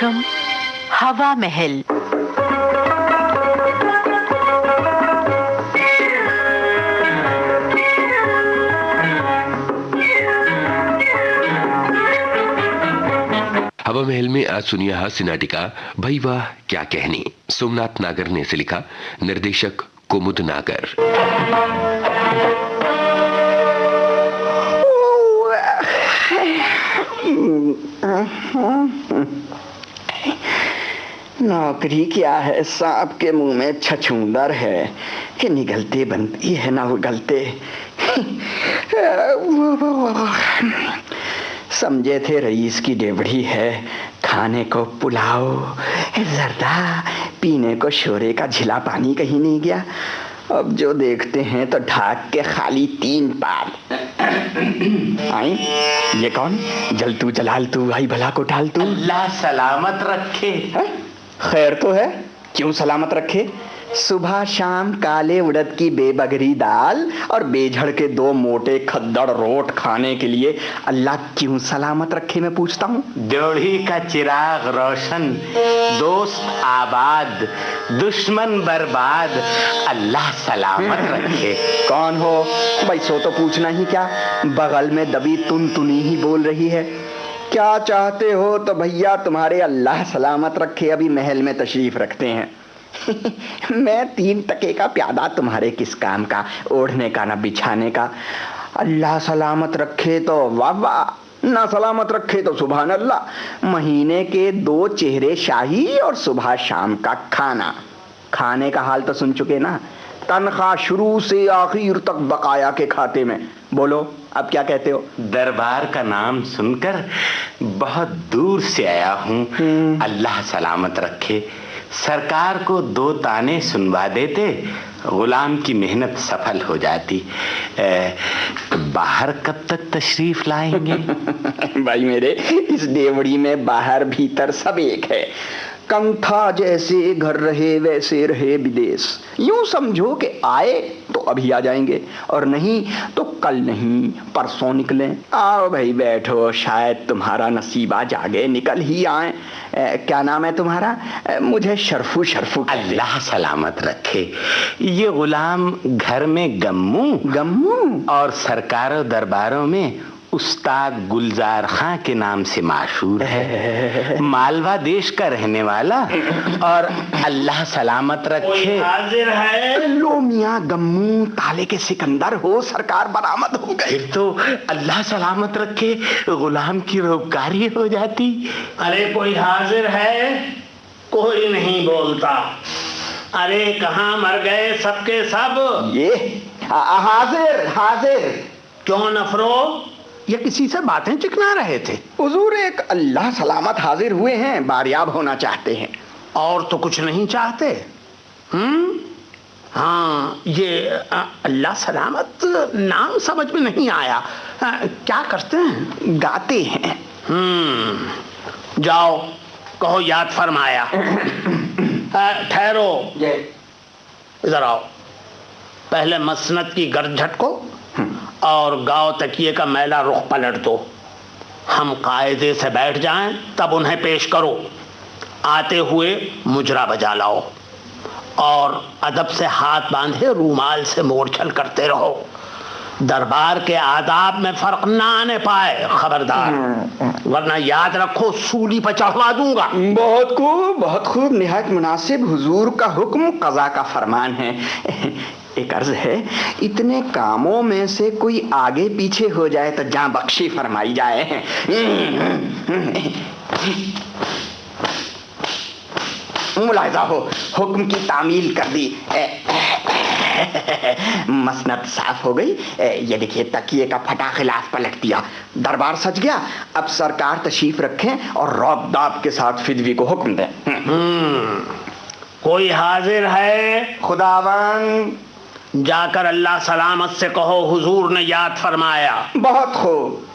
कार्यक्रम हवा महल। हवा महल में आज सुनिए हास्य नाटिका भाई वाह क्या कहनी। सोमनाथ नागर ने इसे लिखा, निर्देशक कुमुद नागर। नौकरी क्या है, सांप के मुंह में छछूंदर है कि निगलते बनती है ना उगलते। समझे थे रईस की डेवढ़ी है, खाने को पुलाव जर्दा, पीने को शोरे का झिला पानी कहीं नहीं गया। अब जो देखते हैं तो ढाक के खाली 3 पाल। आई ये कौन? जलतू जलाल तू आई भला को टाल तू। अल्लाह सलामत रखे। है? खैर तो है, क्यों सलामत रखे? सुबह शाम काले उड़द की बेबगरी दाल और बेझड़ के 2 मोटे खद्दड़ रोट खाने के लिए अल्लाह क्यों सलामत रखे, मैं पूछता हूँ। ड्योढ़ी का चिराग रोशन, दोस्त आबाद, दुश्मन बर्बाद, अल्लाह सलामत रखे। कौन हो भाई? सो तो पूछना ही क्या, बगल में दबी तुनी ही बोल रही है। क्या चाहते हो तो भैया तुम्हारे अल्लाह सलामत रखे अभी महल में तशरीफ रखते हैं। मैं 3 टके का प्यादा तुम्हारे किस काम का, ओढ़ने का ना बिछाने का। अल्लाह सलामत रखे तो वाह वाह, ना सलामत रखे तो सुभान अल्लाह। महीने के 2 चेहरे शाही और सुबह शाम का खाना। खाने का हाल तो सुन चुके ना, तनख्वाह शुरू से आखिर तक बकाया के खाते में। बोलो अब क्या कहते हो? दरबार का नाम सुनकर बहुत दूर से आया हूँ, अल्लाह सलामत रखे। सरकार को 2 ताने सुनवा देते, गुलाम की मेहनत सफल हो जाती। बाहर कब तक तशरीफ लाएंगे? भाई मेरे, इस देवड़ी में बाहर भीतर सब एक है। कंठा जैसे घर रहे वैसे रहे विदेश। यूं समझो कि आए तो अभी आ जाएंगे और नहीं तो कल नहीं परसों निकले। आओ भाई बैठो, शायद तुम्हारा नसीबा जागे निकल ही आए। क्या नाम है तुम्हारा? मुझे शरफू। अल्लाह सलामत रखे। ये गुलाम घर में गम्मू और सरकारों दरबारों में उस्ताद गुलजार खां के नाम से मशहूर है। मालवा देश का रहने वाला और अल्लाह सलामत रखे। हाजिर है। लो मियां गम्मू, ताले के सिकंदर हो, सरकार बरामद हो गए। फिर तो अल्लाह सलामत रखे गुलाम की रोजगारी हो जाती। अरे कोई हाजिर है? कोई नहीं बोलता। अरे कहाँ मर गए सबके सब? ये हाजिर। क्यों नफरो? ये किसी से बातें चिकना रहे थे। हुजूर एक अल्लाह सलामत हाजिर हुए हैं, बारियाब होना चाहते हैं। और तो कुछ नहीं चाहते? हाँ, ये अल्लाह सलामत नाम समझ में नहीं आया। क्या करते हैं? गाते हैं। जाओ कहो याद फरमाया। ठहरो, इधर आओ। पहले मसनद की गर्द झटको और गांव तकिए का मैला रुख पलट दो। हम कायदे से बैठ जाएं तब उन्हें पेश करो। आते हुए मुजरा बजा लाओ और अदब से हाथ बांधे रूमाल से मोरछल करते रहो। दरबार के आदाब में फर्क ना आने पाए, खबरदार, वरना याद रखो सूली पर चढ़वा दूंगा। बहुत खूब, निहायत मुनासिब। हुजूर का हुक्म कज़ा का फरमान है। एक अर्ज है, इतने कामों में से कोई आगे पीछे हो जाए तो जान बख्शी फरमाई जाए। मुलाहिजा हो, हुक्म की तामील कर दी। मसनद साफ हो गई। ये देखिए तकिए का फटा खिलाफ पलट दिया। दरबार सज गया। अब सरकार तशरीफ रखें और रौब दाब के साथ फिदवी को हुक्म दें। कोई हाजिर है? खुदावन। जाकर अल्लाह सलामत से कहो हुजूर ने याद फरमाया। बहुत खूब।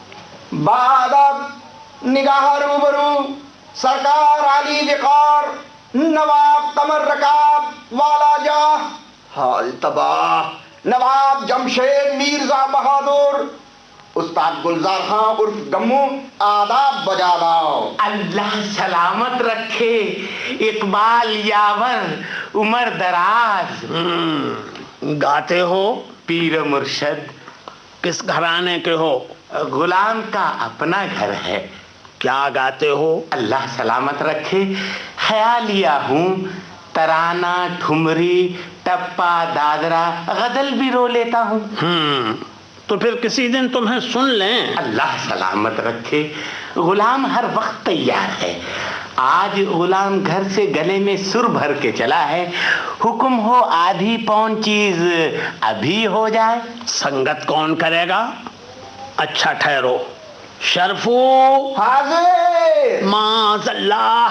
बादब निगाह रूबरू सरकार आली विकार नवाब तमर रकाब वाला जा हाल तबाह नवाब जमशेद मिर्जा बहादुर استاد گلزار خان عرف گمو آداب بجا لاؤ۔ اللہ سلامت رکھے، اقبال یاور، عمر دراز۔ گاتے ہو؟ پیر مرشد۔ کس گھرانے کے ہو؟ غلام کا اپنا گھر ہے۔ کیا گاتے ہو؟ اللہ سلامت رکھے، خیالیہ ہوں، ترانہ، ٹھمری، ٹپا، دادرا، غزل بھی رو لیتا ہوں۔ تو پھر کسی دن تمہیں سن لیں۔ اللہ سلامت رکھے، غلام ہر وقت تیار ہے۔ آج غلام گھر سے گلے میں سر بھر کے چلا ہے، حکم ہو آدھی پون چیز ابھی ہو جائے۔ سنگت کون کرے گا؟ اچھا ٹھہرو، شرفو حاضر۔ معاذ اللہ،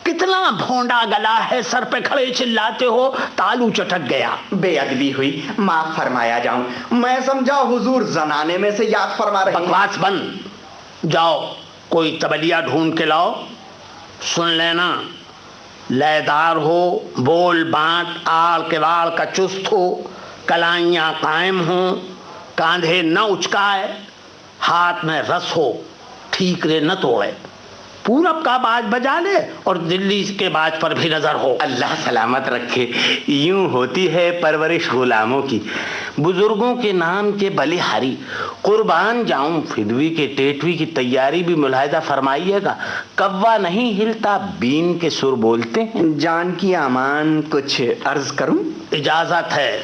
کتنا بھونڈا گلا ہے، سر پہ کھڑے چلاتے ہو، تالو چٹک گیا۔ بے ادبی ہوئی، معاف فرمایا جاؤں، میں سمجھا حضور زنانے میں سے یاد فرما رہے ہیں۔ بکواس بند، جاؤ کوئی تبلیہ ڈھونڈ کے لاؤ، سن لینا، لےدار ہو، بول بانٹ آڑ کراڑ کا چست ہو، کلائیاں قائم ہوں، کاندھے نہ اچکائے، ہاتھ میں رس ہو، ٹھیکرے نہ توڑے، پورب کا باج بجا لے اور دلی کے باج پر بھی نظر ہو۔ اللہ سلامت رکھے، یوں ہوتی ہے پرورش غلاموں کی، بزرگوں کے نام کے بلیہاری۔ قربان جاؤں، فدوی کے ٹیٹوی کی تیاری بھی ملاحظہ فرمائیے گا، کوا نہیں ہلتا، بین کے سر بولتے ہیں۔ جان کی امان، کچھ عرض کروں؟ اجازت ہے۔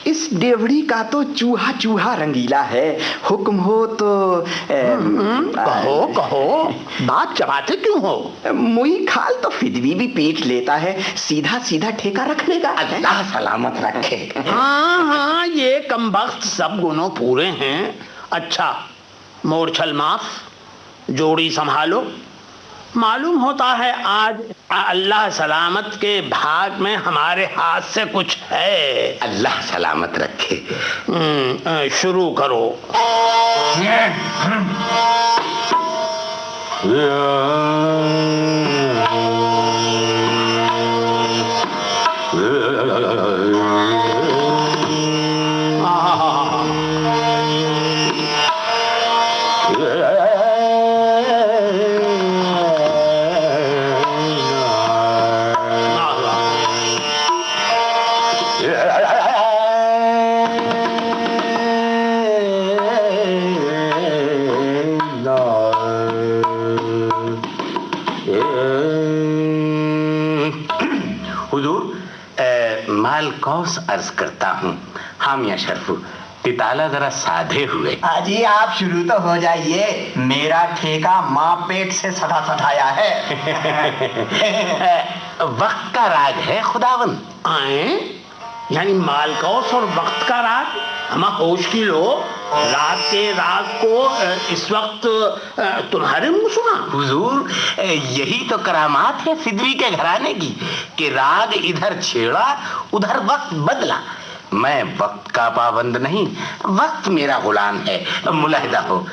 اس ڈیوڑی کا تو چوہا چوہا رنگیلا ہے، حکم ہو تو کہو کہو، بات چباتے کیوں ہو؟ موئی کھال تو فدوی بھی پیٹ لیتا ہے، سیدھا سیدھا ٹھیکہ رکھنے کا۔ اللہ سلامت رکھے۔ ہاں یہ کمبخت سب گنوں پورے ہیں۔ اچھا مورچھل معاف، جوڑی سنبھالو، معلوم ہوتا ہے آج اللہ سلامت کے بھاگ میں ہمارے ہاتھ سے کچھ ہے۔ اللہ سلامت رکھے۔ شروع کرو۔ مالکوس عرض کرتا ہوں، حامیہ شرفو، تتالا ذرا سادھے ہوئے۔ جی آپ شروع تو ہو جائیے، میرا ٹھیکہ ماں پیٹ سے سدا سدایا ہے۔ وقت کا راگ ہے خداون۔ آئیں یعنی مالکوس اور وقت کا راگ؟ ہمیں ہوش کی لو، رات کے راگ کو اس وقت تمہارے منہ سنا؟ حضور یہی تو کرامات ہے فدوی کے گھرانے کی کہ راگ ادھر چھیڑا ادھر وقت بدلا۔ میں وقت کا پابند نہیں، وقت میرا غلام ہے، ملاحظہ ہو۔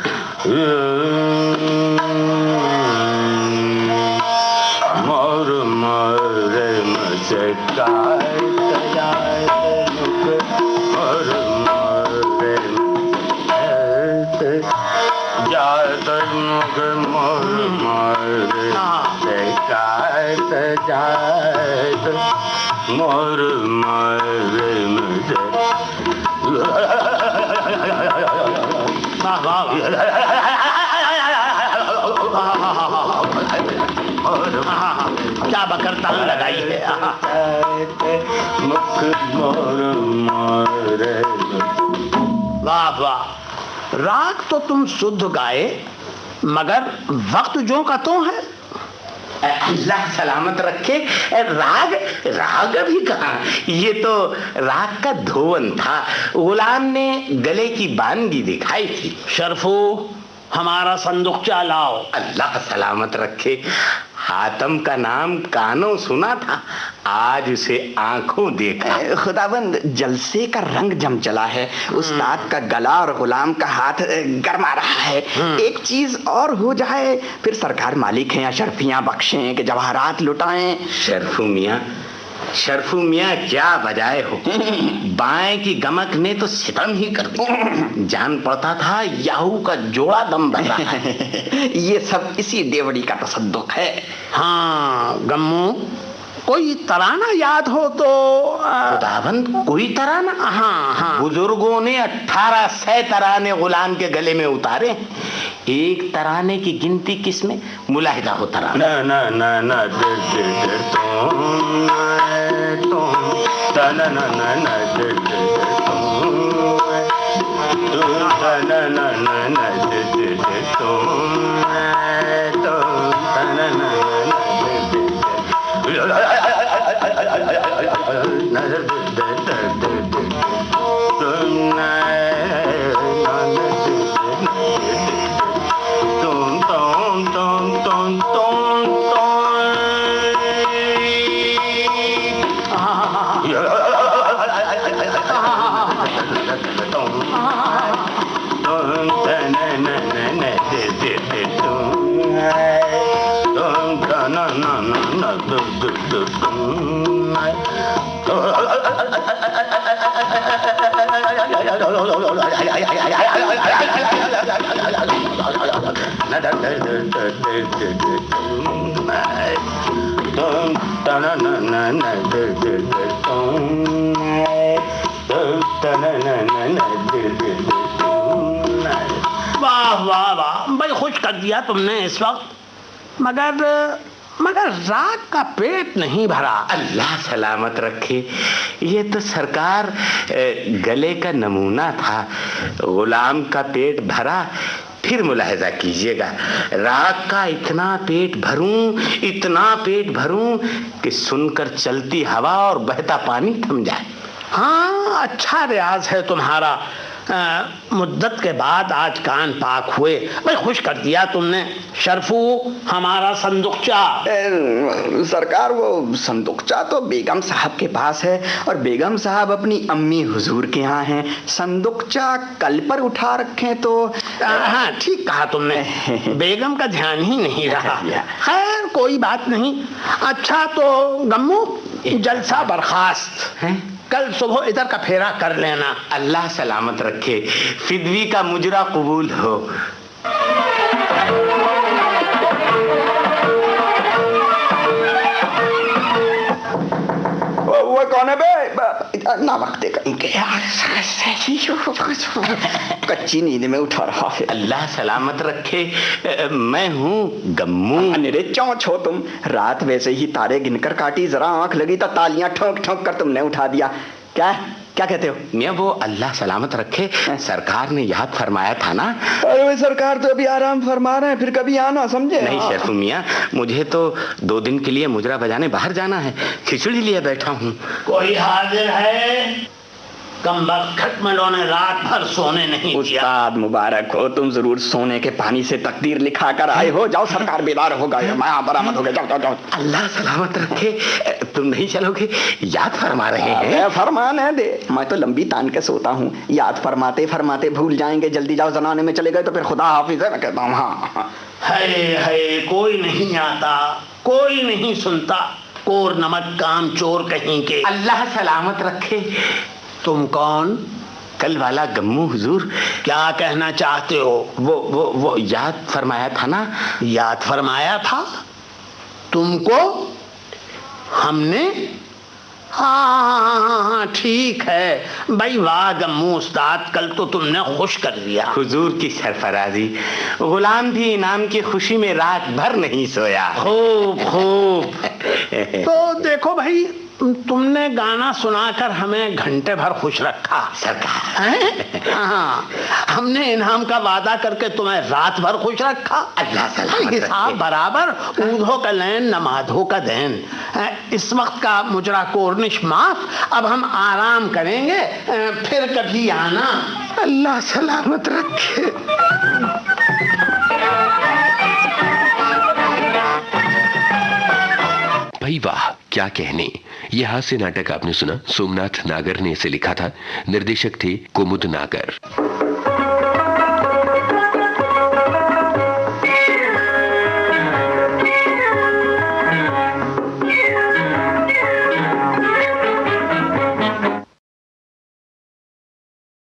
مور مور مجھے مور مر مجھے کیا بکر تان لگائی ہے۔ واہ واہ، راگ تو تم شدھ گائے مگر وقت جو کا تو ہے۔ اللہ سلامت رکھے، راگ بھی کہاں، یہ تو راگ کا دھون تھا، غلام نے گلے کی باندھی دکھائی تھی۔ شرفو ہمارا صندوقچہ لاؤ۔ اللہ سلامت رکھے، حاتم کا نام کانوں سنا تھا، آج اسے آنکھوں دیکھا۔ خداوند جلسے کا رنگ جم چلا ہے، استاد کا گلا اور غلام کا ہاتھ گرما رہا ہے۔ ایک چیز اور ہو جائے پھر سرکار مالک ہیں، اشرفیاں بخشیں کہ جواہرات لٹائیں۔ شرفو میاں शरफू मियाँ क्या बजाए हो, बाएं की गमक ने तो सितम ही कर दिया। जान पड़ता था याहू का जोड़ा दम भर रहा है। ये सब इसी देवड़ी का तसद्दुक है। हाँ गम्मू, कोई तराना याद हो तो खुदावंद, कोई तराना? हाँ हाँ, बुजुर्गों ने 1800 तराने गुलाम के गले में उतारे, एक तराने की गिनती किसमें? मुलाहिदा हो तराना। ना ना ना दे दे दे तुम ना ना ना ना दे दे तुम ना ना ना ना दे दे तुम ना ना वाह वाह वाह, बड़ी खुश कर दिया तुमने इस वक्त। मगर रात का पेट नहीं भरा। अल्लाह सलामत रखे, ये तो सरकार गले का नमूना था। गुलाम का पेट भरा, फिर मुलाहिजा कीजिएगा, रात का इतना पेट भरूं कि सुनकर चलती हवा और बहता पानी थम जाए। हाँ, अच्छा रियाज है तुम्हारा। मुद्दत के बाद आज कान पाक हुए। भाई खुश कर दिया तुमने। शरफू, हमारा संदुकचा। सरकार, वो संदुकचा तो बेगम साहब के पास है और बेगम साहब अपनी अम्मी हुजूर के यहाँ हैं। संदुकचा कल पर उठा रखें तो। हाँ ठीक कहा तुमने, बेगम का ध्यान ही नहीं रहा। खैर कोई बात नहीं। अच्छा तो गम्मू, जलसा बर्खास्त है, कल सुबह इधर का फेरा कर लेना। अल्लाह सलामत रखे, फिदवी का मुजरा कबूल हो। वो कौन है बे? ना वक्त कच्ची नींद में उठा रहा है। अल्लाह सलामत रखे, मैं हूँ गम्मू। अरे चौंच हो तुम, रात वैसे ही तारे गिनकर काटी, जरा आंख लगी तो तालियां ठोक ठोक कर तुमने उठा दिया। क्या कहते हो? मियाँ वो अल्लाह सलामत रखे, सरकार ने याद फरमाया था ना। अरे सरकार तो अभी आराम फरमा रहे हैं, फिर कभी आना, समझे? नहीं शरफू मियाँ, मुझे तो 2 दिन के लिए मुजरा बजाने बाहर जाना है, खिचड़ी लिए बैठा हूँ। कोई हाजिर है? कमबख्त खटमलों ने रात भर सोने नहीं दिया। उस्ताद मुबारक हो, तुम जरूर सोने के पानी से तकदीर लिखा कर आए हो। जाओ, सरकार बेदार होगा, मैं बरामद हो गया। जाओ जाओ जाओ। अल्लाह सलामत रखे, तुम नहीं चलोगे? याद फरमा रहे हैं। फरमाने दे, मैं तो लंबी तान के सोता हूँ। याद फरमाते फरमाते भूल जाएंगे। जल्दी जाओ, जनाने में चले गए तो फिर खुदा हाफिज है, मैं कहता हूँ। हाँ है कोई नहीं आता, कोई नहीं सुनता, कोर नमक काम चोर कहीं के। अल्लाह सलामत रखे। तुम कौन? कल वाला गम्मू हुजूर। क्या कहना चाहते हो? वो याद फरमाया था ना। याद फरमाया था तुमको हमने? हाँ ठीक है भाई। वाह गम्मू उस्ताद, कल तो तुमने खुश कर दिया। हुजूर की सरफराजी, गुलाम भी इनाम की खुशी में रात भर नहीं सोया। खूब तो देखो भाई, तुमने गाना सुनाकर हमें घंटे भर खुश रखा सरकार। हाँ, हमने इनाम का वादा करके तुम्हें रात भर खुश रखा। अल्लाह सलामत रखे। हिसाब बराबर, ऊधो का लैन नमाधो का दैन। इस वक्त का मुजरा कोर्निश माफ, अब हम आराम करेंगे, फिर कभी आना। अल्लाह सलामत रखे। भाई वाह, क्या कहने। यह हास्य नाटक आपने सुना, सोमनाथ नागर ने इसे लिखा था। निर्देशक थे कुमुद नागर।